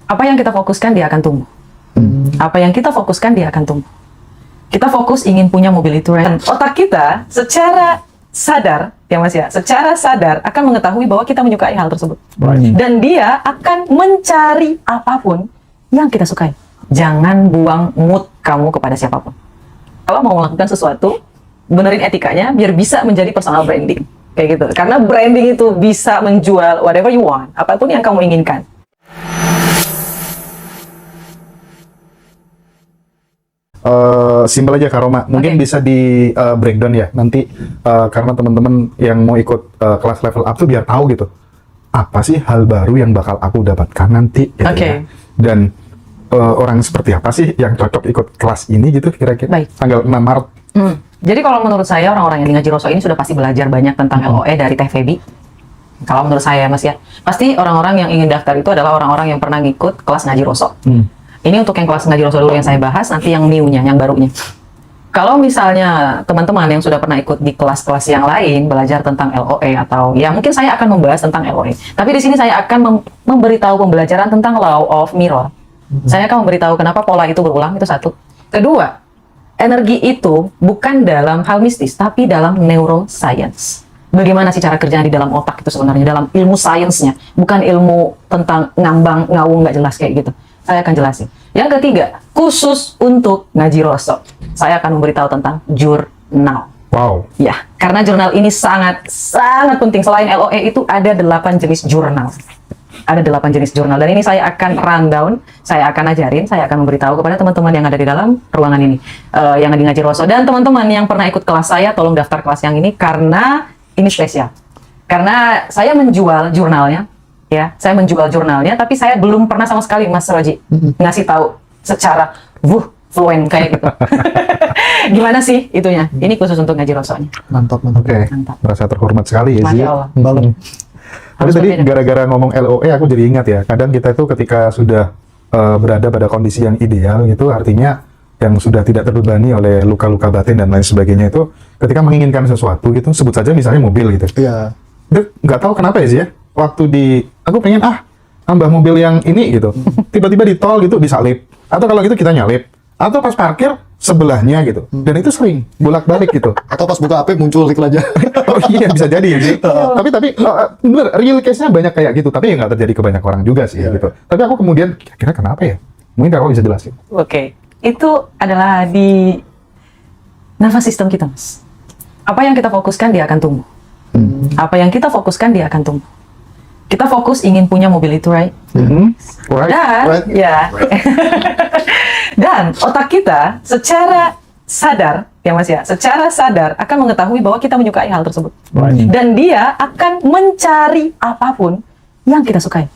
Apa yang kita fokuskan dia akan tumbuh. Apa yang kita fokuskan dia akan tumbuh. Kita fokus ingin punya mobil itu, right? Otak kita secara sadar, ya Mas ya, secara sadar akan mengetahui bahwa kita menyukai hal tersebut. Dan dia akan mencari apapun yang kita sukai. Jangan buang mood kamu kepada siapapun. Kalau mau melakukan sesuatu, benerin etikanya biar bisa menjadi personal branding. Kayak gitu. Karena branding itu bisa menjual whatever you want, apapun yang kamu inginkan. Simpel aja Kak Roma, mungkin bisa di breakdown ya nanti karena teman-teman yang mau ikut kelas level up tuh biar tahu gitu apa sih hal baru yang bakal aku dapatkan nanti gitu ya. Dan orang seperti apa sih yang cocok ikut kelas ini gitu kira-kira tanggal 6 Maret. Jadi kalau menurut saya orang-orang yang di Ngaji Roso ini sudah pasti belajar banyak tentang LOE dari Teh Feby. Kalau menurut saya Mas ya, pasti orang-orang yang ingin daftar itu adalah orang-orang yang pernah ngikut kelas Ngaji Roso. Ini untuk yang kelas Ngaji Roso dulu yang saya bahas, nanti yang new-nya, yang barunya. Kalau misalnya teman-teman yang sudah pernah ikut di kelas-kelas yang lain, belajar tentang LOE atau ya mungkin saya akan membahas tentang LOE. Tapi di sini saya akan memberitahu pembelajaran tentang Law of Mirror. Saya akan memberitahu kenapa pola itu berulang, itu satu. Kedua, energi itu bukan dalam hal mistis, tapi dalam neuroscience. Bagaimana sih cara kerjanya di dalam otak itu sebenarnya, dalam ilmu sainsnya, bukan ilmu tentang ngambang, ngawung, nggak jelas kayak gitu. Saya akan jelasin. Yang ketiga, khusus untuk Ngaji Roso, saya akan memberitahu tentang jurnal. Wow. Ya, karena jurnal ini sangat penting. Selain LOE itu ada 8 jenis jurnal. Ada 8 jenis jurnal. Dan ini saya akan rundown, saya akan ajarin, saya akan memberitahu kepada teman-teman yang ada di dalam ruangan ini, yang ada di Ngaji Roso. Dan teman-teman yang pernah ikut kelas saya, tolong daftar kelas yang ini karena ini spesial. Karena saya menjual jurnalnya. Ya, saya menjual jurnalnya, tapi saya belum pernah sama sekali Mas Roji ngasih tahu secara fluent kayak gitu. Gimana sih itunya? Ini khusus untuk Ngaji Rosonya. Mantap. Oke. Merasa terhormat sekali ya sih. Tapi tadi gara-gara ngomong LOE aku jadi ingat ya. Kadang kita itu ketika sudah berada pada kondisi yang ideal gitu, artinya yang sudah tidak terbebani oleh luka-luka batin dan lain sebagainya itu, ketika menginginkan sesuatu gitu, sebut saja misalnya mobil gitu. Iya. Nggak tahu kenapa ya sih ya. Waktu aku pengen tambah mobil yang ini gitu, tiba-tiba di tol gitu disalip, atau kalau gitu kita nyalip, atau pas parkir sebelahnya gitu, dan itu sering bolak-balik gitu. Atau pas buka HP muncul iklan aja. Oh iya, bisa jadi ya sih. Tapi bener, real case-nya banyak kayak gitu, tapi ya nggak terjadi ke banyak orang juga sih gitu. Tapi aku kemudian kira-kira kenapa ya? Mungkin Kak bisa jelasin. Oke, itu adalah di nervous system kita, Mas. Apa yang kita fokuskan dia akan tumbuh. Apa yang kita fokuskan dia akan tumbuh. Kita fokus ingin punya mobil itu, right? Dan, ya, dan otak kita secara sadar, ya Mas ya, secara sadar akan mengetahui bahwa kita menyukai hal tersebut. Dan dia akan mencari apapun yang kita sukai.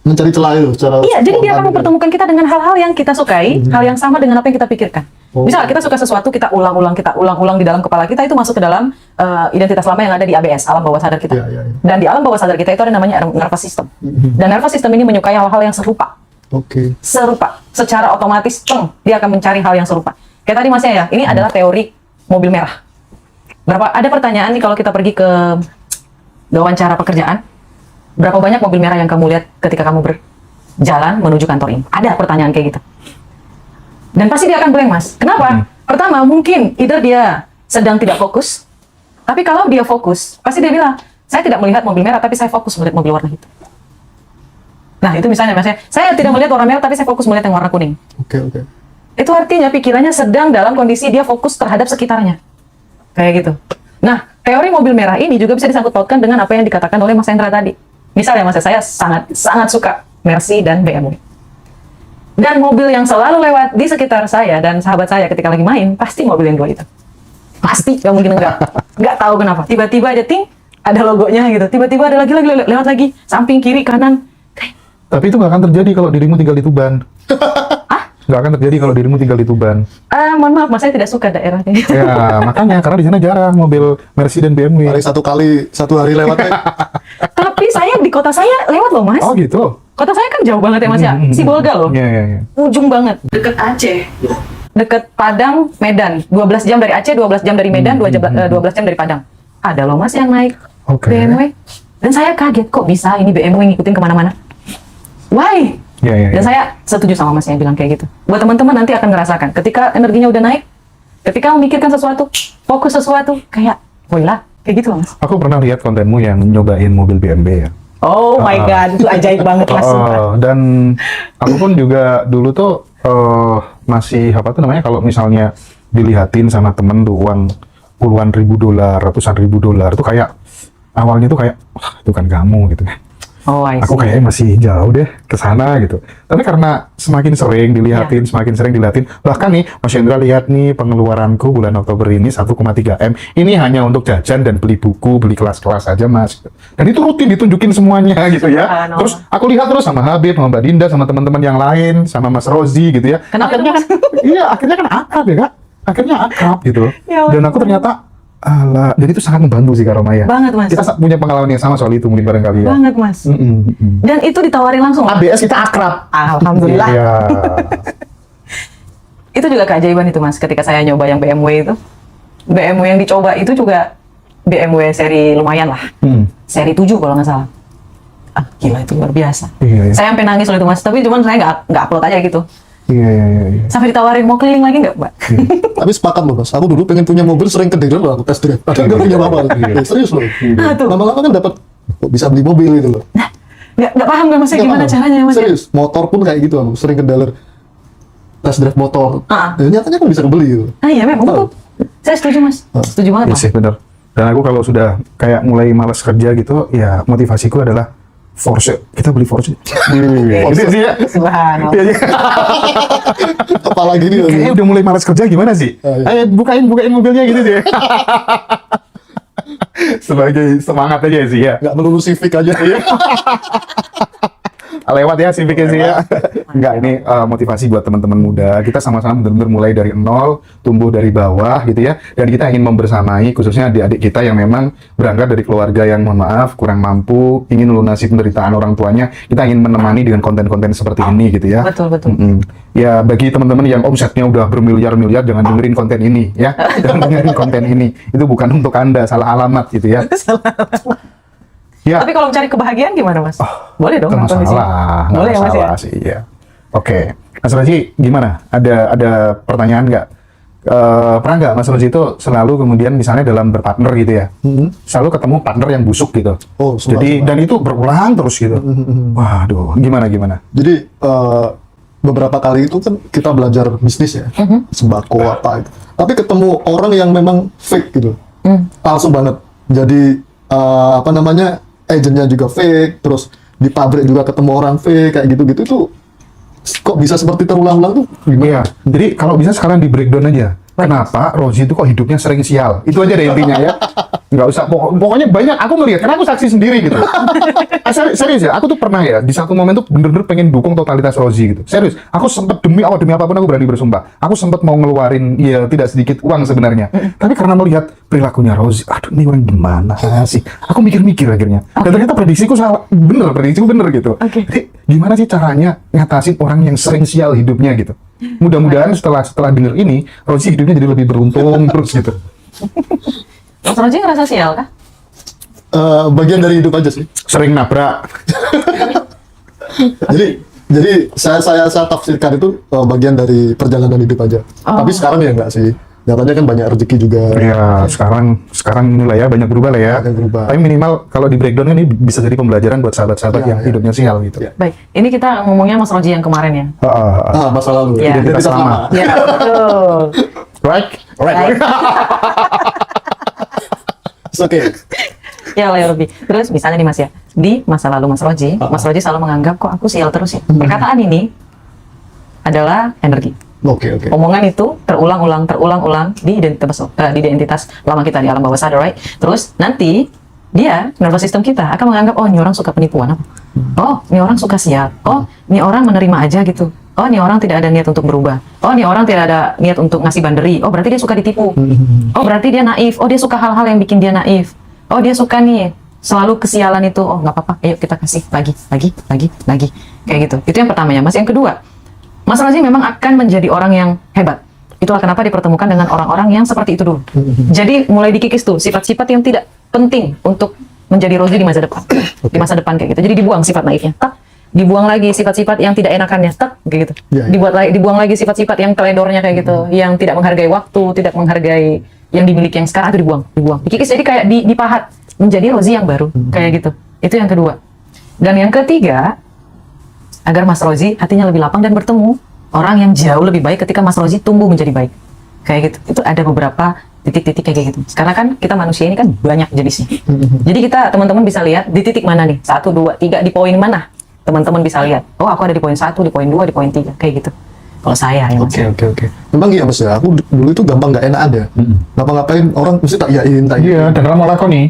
Mencari celah itu secara. Iya, jadi dia akan mempertemukan kita dengan hal-hal yang kita sukai, hal yang sama dengan apa yang kita pikirkan. Misal kita suka sesuatu, kita ulang-ulang di dalam kepala kita, itu masuk ke dalam identitas lama yang ada di ABS, alam bawah sadar kita. Dan di alam bawah sadar kita itu ada namanya nervous system. Dan nervous system ini menyukai hal-hal yang serupa. Serupa, secara otomatis, dia akan mencari hal yang serupa. Kayak tadi Mas ya, ini adalah teori mobil merah. Ada pertanyaan nih kalau kita pergi ke wawancara pekerjaan, berapa banyak mobil merah yang kamu lihat ketika kamu berjalan menuju kantor ini? Ada pertanyaan kayak gitu. Dan pasti dia akan blank, Mas. Kenapa? Pertama, mungkin either dia sedang tidak fokus, tapi kalau dia fokus, pasti dia bilang, saya tidak melihat mobil merah, tapi saya fokus melihat mobil warna hitam. Nah, itu misalnya, Mas, saya tidak melihat warna merah, tapi saya fokus melihat yang warna kuning. Itu artinya pikirannya sedang dalam kondisi dia fokus terhadap sekitarnya. Kayak gitu. Nah, teori mobil merah ini juga bisa disangkut pautkan dengan apa yang dikatakan oleh Mas Hendra tadi. Misalnya, Mas, saya sangat suka Mercy dan BMW. Dan mobil yang selalu lewat di sekitar saya dan sahabat saya ketika lagi main, pasti mobil yang dua itu. Pasti, nggak mungkin enggak. Nggak tahu kenapa. Tiba-tiba aja ada logonya gitu. Tiba-tiba ada lagi lewat lagi, samping, kiri, kanan. Tapi itu nggak akan terjadi kalau dirimu tinggal di Tuban. Nggak akan terjadi kalau dirimu tinggal di Tuban. Mohon maaf, Mas, saya tidak suka daerahnya. Ya, makanya, karena di sana jarang mobil Mercy dan BMW. Paling satu hari lewat. Tapi saya di kota saya lewat loh, Mas. Oh gitu. Kota saya kan jauh banget ya, Mas ya. Sibolga loh. Iya. Ujung banget. Dekat Aceh. Dekat Padang, Medan. 12 jam dari Aceh, 12 jam dari Medan, 12 jam dari Padang. Ada loh, Mas, yang naik BMW. Dan saya kaget, kok bisa ini BMW ngikutin kemana-mana. Why? Dan saya setuju sama Mas yang bilang kayak gitu. Buat teman-teman nanti akan ngerasakan ketika energinya udah naik, ketika memikirkan sesuatu, fokus sesuatu, kayak lah, kayak gitu Mas. Aku pernah lihat kontenmu yang nyobain mobil BMW ya. Oh my God, itu ajaib banget Mas. Dan aku pun juga dulu tuh masih apa tuh namanya, kalau misalnya dilihatin sama temen tuh uang puluhan ribu dolar, ratusan ribu dolar tuh kayak awalnya tuh kayak wah itu kan kamu gitu kan. Oh, I see. Aku kayaknya masih jauh deh ke sana gitu. Tapi karena semakin sering dilihatin, semakin sering dilihatin, bahkan nih Mas Hendra lihat nih pengeluaranku bulan Oktober ini 1,3 M. Ini hanya untuk jajan dan beli buku, beli kelas-kelas aja Mas. Dan itu rutin ditunjukin semuanya gitu ya. Terus aku lihat terus sama Habib, sama Mbak Dinda, sama teman-teman yang lain, sama Mas Rozi gitu ya. Akhirnya kan, iya akhirnya kan akrab ya Kak. Akhirnya akrab gitu. Dan aku ternyata jadi itu sangat membantu sih Kak Romaya. Banget Mas. Kita punya pengalaman yang sama soal itu mungkin barangkali ya. Banget Mas. Dan itu ditawarin langsung. ABS kita akrab. Alhamdulillah. Iya. Itu juga keajaiban itu Mas. Ketika saya nyoba yang BMW itu, BMW yang dicoba itu juga BMW seri lumayan lah. Seri 7 kalau nggak salah. Gila itu luar biasa. Iya. Saya sampai nangis loh itu Mas. Tapi cuman saya nggak upload aja gitu. Iya. Sampai ditawarin mau keliling lagi nggak Mbak? Tapi sepakat loh Mas, aku dulu pengen punya mobil sering ke dealer loh, aku test drive. Padahal nggak punya apa-apa. Serius loh. Lama-lama kan dapat kok bisa beli mobil gitu loh. Nggak paham nggak Mas gimana caranya Mas? Serius, motor pun kayak gitu aku sering ke dealer test drive motor. Nyatanya kan bisa kebeli gitu. Iya memang betul. Saya setuju Mas. Setuju banget Iya Mas. sih benar. Dan aku kalau sudah kayak mulai malas kerja gitu, ya motivasiku adalah Porsche. Kita beli Porsche. Gitu sih ya. Subhanallah. Apalagi nih. Kayaknya udah mulai malas kerja gimana sih? Ayo bukain mobilnya gitu sih. Sebagai semangat aja sih ya. Nggak melulu Civic aja. Lewat ya Civic sih ya. Enggak, ini motivasi buat teman-teman muda. Kita sama-sama benar-benar mulai dari nol, tumbuh dari bawah gitu ya. Dan kita ingin membersamai khususnya adik-adik kita yang memang berangkat dari keluarga yang mohon maaf kurang mampu, ingin melunasi penderitaan orang tuanya. Kita ingin menemani dengan konten-konten seperti ini gitu ya. Betul. Ya bagi teman-teman yang omsetnya udah bermiliar-miliar, jangan dengerin konten ini ya. Jangan dengerin konten ini. Itu bukan untuk Anda, salah alamat gitu ya. Ya. Tapi kalau mencari kebahagiaan gimana Mas? Boleh dong. Nggak masalah, Boleh ya Mas ya? sih ya. Oke, Mas Rozi gimana? Ada pertanyaan nggak? Pernah nggak Mas Rozi itu selalu kemudian misalnya dalam berpartner gitu ya, selalu ketemu partner yang busuk gitu. Jadi dan itu berulang terus gitu. Waduh, gimana? Jadi beberapa kali itu kan kita belajar bisnis ya, sembako apa itu. Tapi ketemu orang yang memang fake gitu, palsu banget. Jadi apa namanya, agennya juga fake, terus di pabrik juga ketemu orang fake kayak gitu-gitu tuh kok bisa seperti terulang-ulang tuh gimana? Iya. Jadi kalau bisa sekarang di breakdown aja. Kenapa Rozi itu kok hidupnya sering sial? Itu aja deh intinya ya. Nggak usah, pokoknya banyak aku melihat, karena aku saksi sendiri gitu. Serius ya, aku tuh pernah ya, di satu momen tuh bener-bener pengen dukung totalitas Rozi gitu. Serius, aku sempat demi apapun aku berani bersumpah. Aku sempat mau ngeluarin ya tidak sedikit uang sebenarnya. Tapi karena melihat perilakunya Rozi, aduh ini orang gimana sih? Aku mikir-mikir akhirnya. Dan ternyata prediksiku salah, prediksiku bener gitu. Jadi gimana sih caranya ngatasin orang yang sering sial hidupnya gitu? Mudah-mudahan setelah denger ini, Rozi hidupnya jadi lebih beruntung terus gitu. Mas Rozi ngerasa sial kah? Bagian dari hidup aja sih. Sering nabrak. jadi saya tafsirkan itu bagian dari perjalanan hidup aja. Tapi sekarang ya enggak sih. Nyatanya kan banyak rezeki juga. Ya, sekarang inilah ya, banyak berubah lah ya. Tapi minimal kalau di breakdown ini bisa jadi pembelajaran buat sahabat-sahabat yang hidupnya sial gitu. Baik, ini kita ngomongnya Mas Rozi yang kemarin ya. Masa lalu. Ya. Identitas lama. Ya, betul. Right. Oke. Ya lah ya Robi. Terus misalnya nih Mas ya, di masa lalu Mas Rozi selalu menganggap kok aku sial terus ya. Perkataan ini adalah energi. Oke. Omongan itu terulang-ulang di identitas lama kita di alam bawah sadar, right? Terus nanti dia nervous system kita akan menganggap ini orang suka penipuan apa? Oh, ini orang suka sial. Oh, ini orang menerima aja gitu. Oh, ini orang tidak ada niat untuk berubah. Oh, ini orang tidak ada niat untuk ngasih banderi. Oh, berarti dia suka ditipu. Oh, berarti dia naif. Oh, dia suka hal-hal yang bikin dia naif. Oh, dia suka nih selalu kesialan itu. Oh, nggak apa-apa. Ayo kita kasih lagi. Kayak gitu. Itu yang pertama ya, Mas. Yang kedua, Mas Rozi memang akan menjadi orang yang hebat. Itulah kenapa dipertemukan dengan orang-orang yang seperti itu dulu. Jadi mulai dikikis tuh sifat-sifat yang tidak penting untuk menjadi Rozi di masa depan. Di masa depan kayak gitu. Jadi dibuang sifat naifnya. dibuang lagi sifat-sifat yang tidak enakannya, tek kayak gitu. Iya, iya. Dibuang lagi sifat-sifat yang teledornya kayak gitu, yang tidak menghargai waktu, tidak menghargai yang dimiliki yang sekarang, itu dibuang. Dikikis jadi kayak dipahat menjadi Rozi yang baru, kayak gitu. Itu yang kedua. Dan yang ketiga, agar Mas Rozi hatinya lebih lapang dan bertemu orang yang jauh lebih baik ketika Mas Rozi tumbuh menjadi baik. Kayak gitu. Itu ada beberapa titik-titik kayak gitu. Sekarang kan kita manusia ini kan banyak jenisnya. Jadi kita teman-teman bisa lihat di titik mana nih, 1, 2, 3, di poin mana teman-teman bisa lihat. Oh, aku ada di poin 1, di poin 2, di poin 3, kayak gitu. Kalau saya ya Mas. Oke. Memang iya Mas ya, aku dulu itu gampang nggak enak ada. Ngapa-ngapain orang mesti tak iyain. Iya, dan kamu lakoni.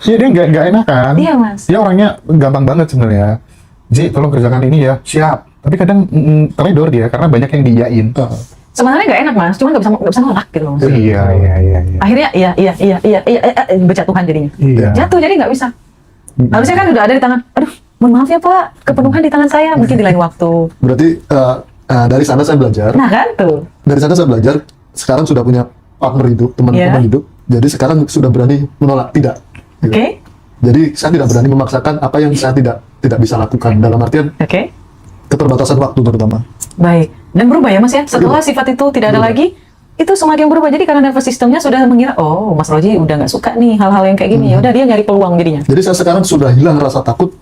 Iya, dia nggak enakan. Iya Mas. Dia orangnya gampang banget sebenarnya. Ji, tolong kerjakan ini ya. Siap. Tapi kadang teledor dia karena banyak yang diiyain. Sebenarnya nggak enak Mas, cuma nggak bisa nolak gitu Mas. Iya. Akhirnya iya, berjatuhan jadinya. Iya. Jatuh jadi nggak bisa. Harusnya kan udah ada di tangan. Aduh, mohon maaf ya Pak, kepenuhan di tangan saya, mungkin di lain waktu. Berarti dari sana saya belajar. Nah kan tuh. Dari sana saya belajar. Sekarang sudah punya partner hidup, teman-teman hidup. Jadi sekarang sudah berani menolak tidak. Gitu. Oke. Jadi saya tidak berani memaksakan apa yang saya tidak bisa lakukan, dalam artian Oke. keterbatasan waktu terutama. Baik. Dan berubah ya Mas ya. Setelah sifat itu tidak ada lagi, itu semakin berubah. Jadi karena nervous systemnya sudah mengira, oh Mas Roji udah nggak suka nih hal-hal yang kayak gini. Ya udah dia nyari peluang jadinya. Jadi saya sekarang sudah hilang rasa takut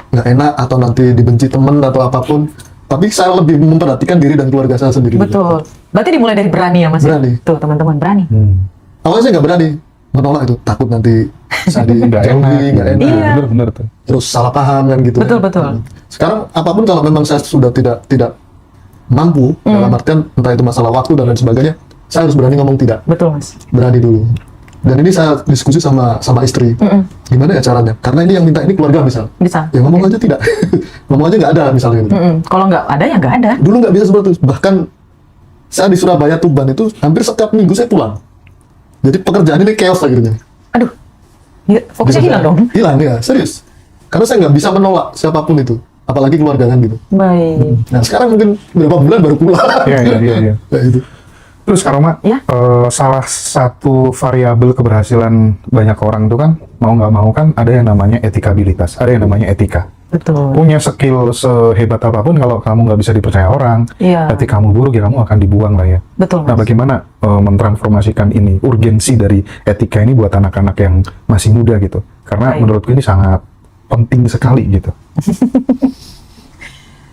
nggak enak atau nanti dibenci teman atau apapun. Tapi saya lebih memperhatikan diri dan keluarga saya sendiri. Betul. Berarti dimulai dari berani ya Mas. Berani. Tuh teman-teman berani. Awalnya saya nggak berani menolak itu, takut nanti saya Nggak enak. nggak enak. Iya. Bener tuh. Terus salah paham kan gitu. Betul. Sekarang apapun kalau memang saya sudah tidak mampu dalam artian entah itu masalah waktu dan lain sebagainya, saya harus berani ngomong tidak. Betul Mas. Berani dulu. Dan ini saya diskusi sama istri. Gimana ya caranya? Karena ini yang minta ini keluarga misal. Bisa. Ya ngomong aja tidak. Ngomong aja nggak ada misalnya gitu. Kalau nggak ada ya nggak ada. Dulu nggak bisa seperti itu. Bahkan saya di Surabaya Tuban itu hampir setiap minggu saya pulang. Jadi pekerjaan ini chaos akhirnya. Aduh. Fokusnya hilang dong. Hilang ya, serius. Karena saya nggak bisa menolak siapapun itu. Apalagi keluarga kan gitu. Baik. Nah sekarang mungkin berapa bulan baru pulang. Iya. Kayak gitu. Terus Karoma, Ya. Salah satu variabel keberhasilan banyak orang itu kan mau nggak mau kan ada yang namanya etikabilitas, ada yang namanya etika. Betul. Punya skill sehebat apapun kalau kamu nggak bisa dipercaya orang, Iya. etika kamu buruk ya kamu akan dibuang lah ya. Betul. Nah Mas. bagaimana mentransformasikan ini, urgensi dari etika ini buat anak-anak yang masih muda gitu? Karena Baik. menurutku ini sangat penting sekali gitu.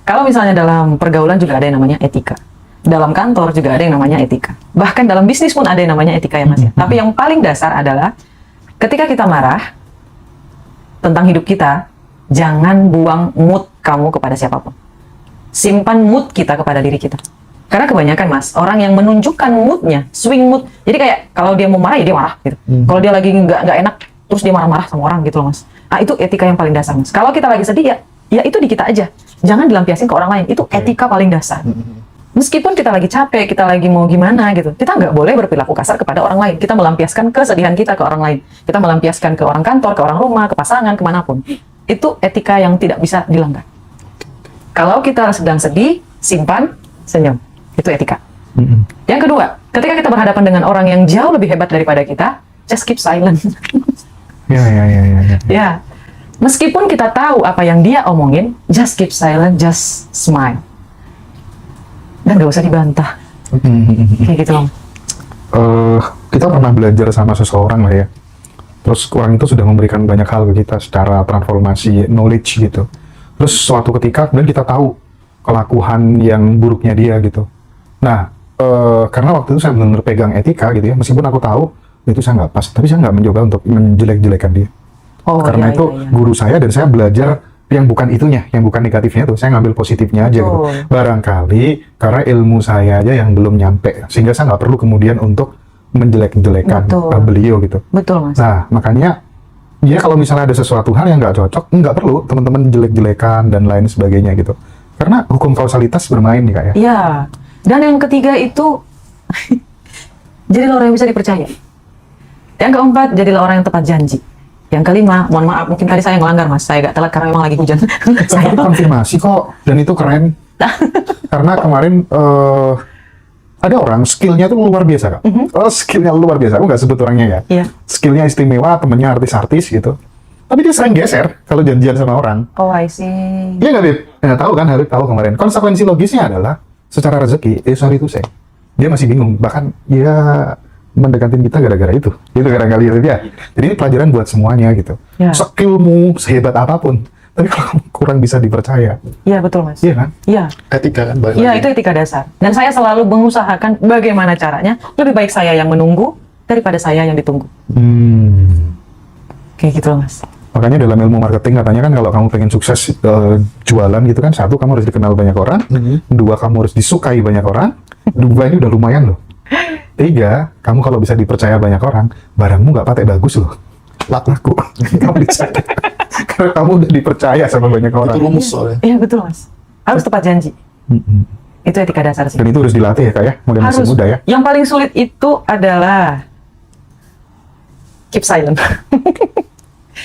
Kalau misalnya dalam pergaulan juga ada yang namanya etika. Dalam kantor juga ada yang namanya etika. Bahkan dalam bisnis pun ada yang namanya etika ya Mas ya. Tapi yang paling dasar adalah ketika kita marah tentang hidup kita, jangan buang mood kamu kepada siapapun. Simpan mood kita kepada diri kita. Karena kebanyakan Mas, orang yang menunjukkan moodnya, swing mood. Jadi kayak kalau dia mau marah ya dia marah gitu. Kalau dia lagi nggak enak, terus dia marah-marah sama orang gitu loh Mas. Ah itu etika yang paling dasar Mas. Kalau kita lagi sedih ya itu di kita aja. Jangan dilampiasin ke orang lain. Itu etika paling dasar. Meskipun kita lagi capek, kita lagi mau gimana gitu, kita nggak boleh berperilaku kasar kepada orang lain. Kita melampiaskan kesedihan kita ke orang lain. Kita melampiaskan ke orang kantor, ke orang rumah, ke pasangan, kemanapun. Itu etika yang tidak bisa dilanggar. Kalau kita sedang sedih, simpan, senyum. Itu etika. Yang kedua, ketika kita berhadapan dengan orang yang jauh lebih hebat daripada kita, just keep silent. Ya. Ya, meskipun kita tahu apa yang dia omongin, just keep silent, just smile. Dan gak usah dibantah. Kayak gitu loh. Kita pernah belajar sama seseorang lah ya. Terus orang itu sudah memberikan banyak hal ke kita secara transformasi knowledge gitu. Terus suatu ketika kemudian kita tahu kelakuan yang buruknya dia gitu. Nah, karena waktu itu saya benar-benar pegang etika gitu ya. Meskipun aku tahu itu saya nggak pas, tapi saya nggak mencoba untuk menjelek-jelekan dia. Karena itu guru saya dan saya belajar yang bukan itunya, yang bukan negatifnya tuh, saya ngambil positifnya aja gitu. Barangkali karena ilmu saya aja yang belum nyampe, sehingga saya nggak perlu kemudian untuk menjelek-jelekan beliau gitu. Betul Mas. Nah makanya ya kalau misalnya ada sesuatu hal yang nggak cocok, nggak perlu teman-teman jelek-jelekan dan lain sebagainya gitu. Karena hukum kausalitas bermain nih Kak ya. Iya. Dan yang ketiga itu jadilah orang yang bisa dipercaya. Yang keempat, jadilah orang yang tepat janji. Yang kelima, mohon maaf, mungkin tadi saya ngelanggar Mas, saya agak telat karena memang lagi hujan. Saya konfirmasi kok, dan itu keren. Karena kemarin ada orang skillnya tuh luar biasa Kak. Skillnya luar biasa, aku nggak sebut orangnya ya. Iya. Skillnya istimewa, temennya artis-artis gitu. Tapi dia sering geser kalau janjian sama orang. Oh, I see. Iya nggak, Bib? Ya, tahu kan, Habib tahu kemarin. Konsekuensi logisnya adalah secara rezeki, sorry itu saya. Dia masih bingung. Bahkan dia mendekatin kita gara-gara itu. Itu gara-gara itu ya. Jadi ini pelajaran buat semuanya gitu. Ya. Skillmu sehebat apapun, tapi kalau kamu kurang bisa dipercaya, Iya, betul, Mas. iya kan? Iya. Etika kan balik Iya, lagi. itu etika dasar. Dan saya selalu mengusahakan bagaimana caranya. Lebih baik saya yang menunggu daripada saya yang ditunggu. Kayak gitu loh, Mas. Makanya dalam ilmu marketing katanya kan kalau kamu pengen sukses jualan gitu kan, satu kamu harus dikenal banyak orang, dua kamu harus disukai banyak orang, dua ini udah lumayan loh. Tiga, kamu kalau bisa dipercaya banyak orang, barangmu nggak patek bagus loh. Laku. Kamu dipercaya. Karena kamu udah dipercaya sama banyak orang. Itu rumus soalnya. Iya, betul, Mas. Harus tepat janji. Itu etika dasar sih. Dan itu harus dilatih ya kak ya, mulai masih Harus. muda ya. Yang paling sulit itu adalah keep silent.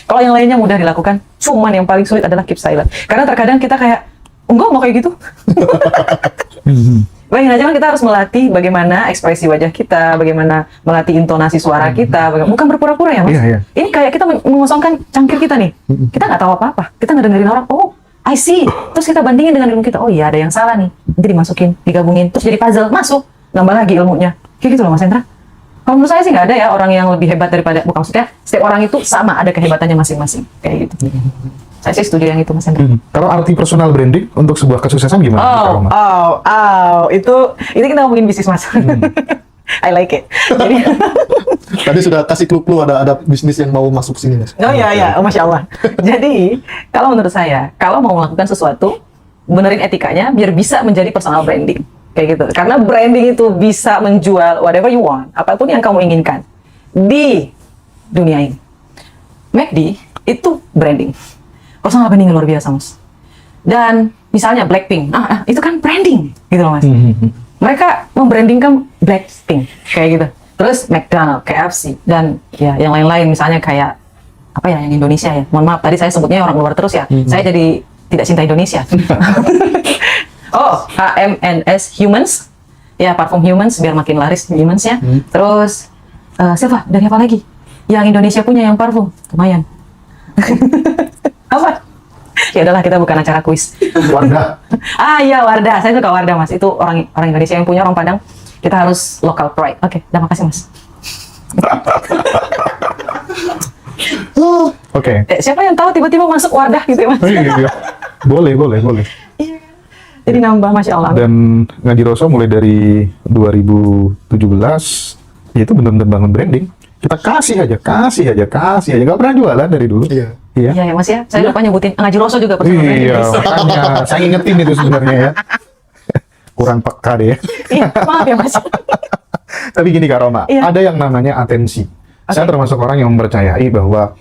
Kalau yang lainnya mudah dilakukan, cuman yang paling sulit adalah keep silent. Karena terkadang kita kayak, enggak mau kayak gitu. Bayangin aja kan kita harus melatih bagaimana ekspresi wajah kita, bagaimana melatih intonasi suara kita, bukan berpura-pura ya, Mas. Iya, iya. Ini kayak kita mengosongkan cangkir kita nih. Kita nggak tahu apa-apa. Kita nggak dengerin orang. Oh, I see. Terus kita bandingin dengan ilmu kita. Oh iya, ada yang salah nih. Nanti dimasukin, digabungin, terus jadi puzzle, masuk, nambah lagi ilmunya. Kayak gitu loh, Mas Hendra. Kalau menurut saya sih nggak ada ya orang yang lebih hebat daripada, bukan maksudnya setiap orang itu sama, ada kehebatannya masing-masing. Kayak gitu. Saya sih setuju yang itu, Mas Hendra. Kalau arti personal branding untuk sebuah kesuksesan gimana? Kak Roma? Itu kita ngomongin bisnis, Mas. I like it. Jadi, Tadi sudah kasih clue-clue ada bisnis yang mau masuk sini, Mas. oh iya, oh, Masya Allah. Jadi, kalau menurut saya, kalau mau melakukan sesuatu, benerin etikanya biar bisa menjadi personal branding. Kayak gitu. Karena branding itu bisa menjual whatever you want, apapun yang kamu inginkan di dunia ini. McD itu branding. Personal branding yang luar biasa, Mas. Dan misalnya Blackpink, itu kan branding, gitu loh, Mas. Mereka membrandingkan Blackpink, kayak gitu. Terus McDonald, KFC, dan ya yang lain-lain, misalnya kayak apa ya, yang Indonesia ya. Mohon maaf, tadi saya sebutnya orang luar terus ya. Saya jadi tidak cinta Indonesia. Oh, HMNS Humans, ya parfum Humans biar makin laris Humans ya. Terus siapa? Dari apa lagi? Yang Indonesia punya yang parfum, lumayan. Apa? Ya udahlah, kita bukan acara kuis. Wardah. Iya, Wardah. Saya suka Wardah, Mas. Itu orang Indonesia yang punya, orang Padang. Kita harus local pride. Oke, udah, makasih, Mas. Oke. Siapa yang tahu tiba-tiba masuk Wardah gitu ya, Mas? Iya. Boleh. Iya. Jadi nambah, Masya Allah. Dan Ngaji Roso mulai dari 2017, ya itu benar-benar bangun branding. Kita kasih aja, nggak pernah jualan dari dulu. Iya. Iya. Iya ya, Mas ya. Saya lupa nyebutin Ngaji Roso juga personal branding. Iya, makanya saya ingetin itu sebenarnya ya. Kurang peka deh ya. Iya, maaf ya, Mas. Tapi gini Kak Roma, Iya. ada yang namanya atensi. Saya termasuk orang yang mempercayai bahwa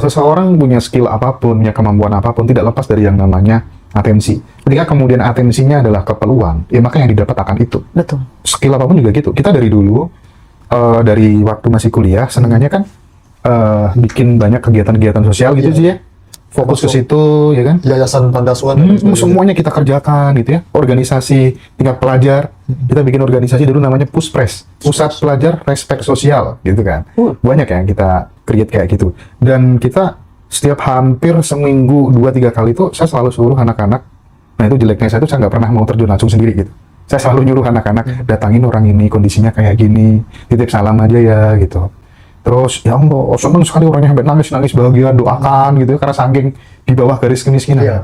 seseorang punya skill apapun, punya kemampuan apapun, tidak lepas dari yang namanya atensi. Ketika kemudian atensinya adalah keperluan, ya maka yang didapat akan itu. Betul. Skill apapun juga gitu. Kita dari dulu, dari waktu masih kuliah, senengannya kan bikin banyak kegiatan-kegiatan sosial gitu sih ya. Fokus ke situ, ya kan? Yayasan Pandasuan. dan sebagainya. Semuanya kita kerjakan gitu ya. Organisasi tingkat pelajar, kita bikin organisasi dulu namanya Puspres, Pusat Pelajar Respek Sosial, gitu kan. Banyak yang kita create kayak gitu. Dan kita setiap hampir seminggu 2-3 kali itu saya selalu suruh anak-anak. Nah itu jeleknya saya itu saya nggak pernah mau terjun langsung sendiri gitu. Saya selalu nyuruh anak-anak datangin orang ini, kondisinya kayak gini, titip salam aja ya gitu. Terus ya Allah, seneng sekali orangnya sampai nangis bahagia, doakan gitu ya, karena saking di bawah garis kemiskinan. Iya.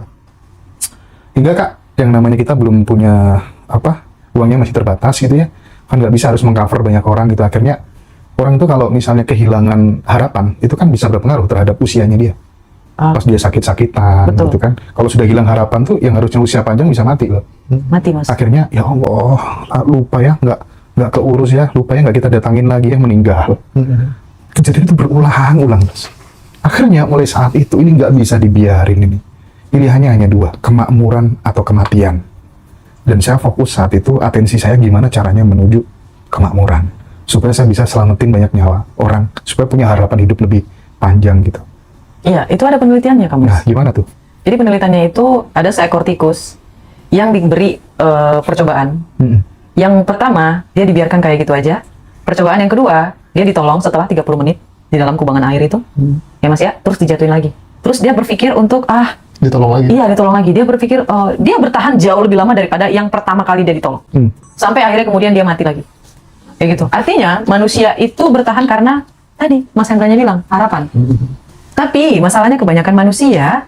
Hingga Kak, yang namanya kita belum punya uangnya masih terbatas gitu ya, kan nggak bisa harus mengcover banyak orang gitu. Akhirnya orang itu kalau misalnya kehilangan harapan, itu kan bisa berpengaruh terhadap usianya dia. Pas dia sakit-sakitan Betul. gitu kan. Kalau sudah hilang harapan tuh, yang harusnya usia panjang bisa mati loh. Mati, Mas. Akhirnya ya Allah, lupa ya, nggak keurus ya, lupa ya nggak kita datangin lagi ya, meninggal. Kejadian itu berulang-ulang. Akhirnya mulai saat itu ini nggak bisa dibiarin ini. Pilihannya hanya dua, kemakmuran atau kematian. Dan saya fokus saat itu, atensi saya gimana caranya menuju kemakmuran. Supaya saya bisa selamatin banyak nyawa orang, supaya punya harapan hidup lebih panjang gitu. Iya, itu ada penelitiannya, Kamu. Nah, gimana tuh? Jadi penelitiannya itu ada seekor tikus yang diberi percobaan. Yang pertama, dia dibiarkan kayak gitu aja. Percobaan yang kedua, dia ditolong setelah 30 menit. di dalam kubangan air itu, ya Mas ya, terus dijatuhin lagi. Terus dia berpikir untuk Ditolong lagi. iya ditolong lagi. Dia berpikir dia bertahan jauh lebih lama daripada yang pertama kali dia ditolong. Sampai akhirnya kemudian dia mati lagi. Kayak gitu. Artinya manusia itu bertahan karena tadi Mas Hendranya bilang harapan. Tapi masalahnya kebanyakan manusia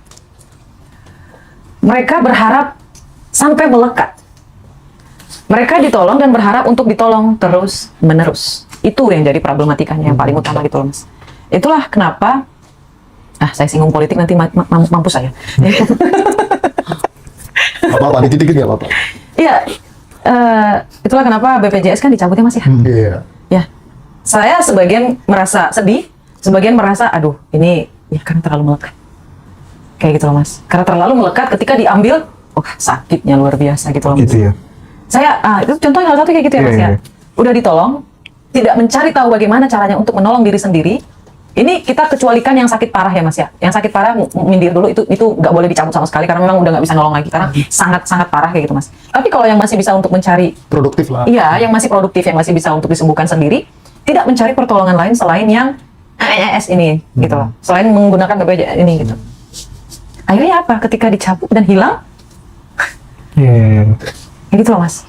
mereka berharap sampai melekat. Mereka ditolong dan berharap untuk ditolong terus menerus. Itu yang jadi problematikanya yang paling utama gitu loh Mas. Itulah kenapa saya singgung politik nanti mampus saya. Apa-apa, dikit-dikit nggak apa-apa. Iya, itulah kenapa BPJS kan dicabutnya Mas ya. Iya. Ya, saya sebagian merasa sedih, sebagian merasa aduh ini ya karena terlalu melekat. Kayak gitu loh Mas. Karena terlalu melekat ketika diambil, sakitnya luar biasa gitu loh Mas. Gitu ya. Saya, itu contohnya salah satu kayak gitu ya Mas ya. Udah ditolong, tidak mencari tahu bagaimana caranya untuk menolong diri sendiri. Ini kita kecualikan yang sakit parah ya Mas ya. Yang sakit parah mindir dulu itu nggak boleh dicabut sama sekali karena memang udah nggak bisa nolong lagi karena sangat parah kayak gitu Mas. Tapi kalau yang masih bisa untuk mencari Produktif lah. iya, yang masih produktif, yang masih bisa untuk disembuhkan sendiri, tidak mencari pertolongan lain selain yang ini gitu loh. Selain menggunakan BPJS ini gitu. Akhirnya apa? Ketika dicabut dan hilang, Iya. ya gitu loh Mas.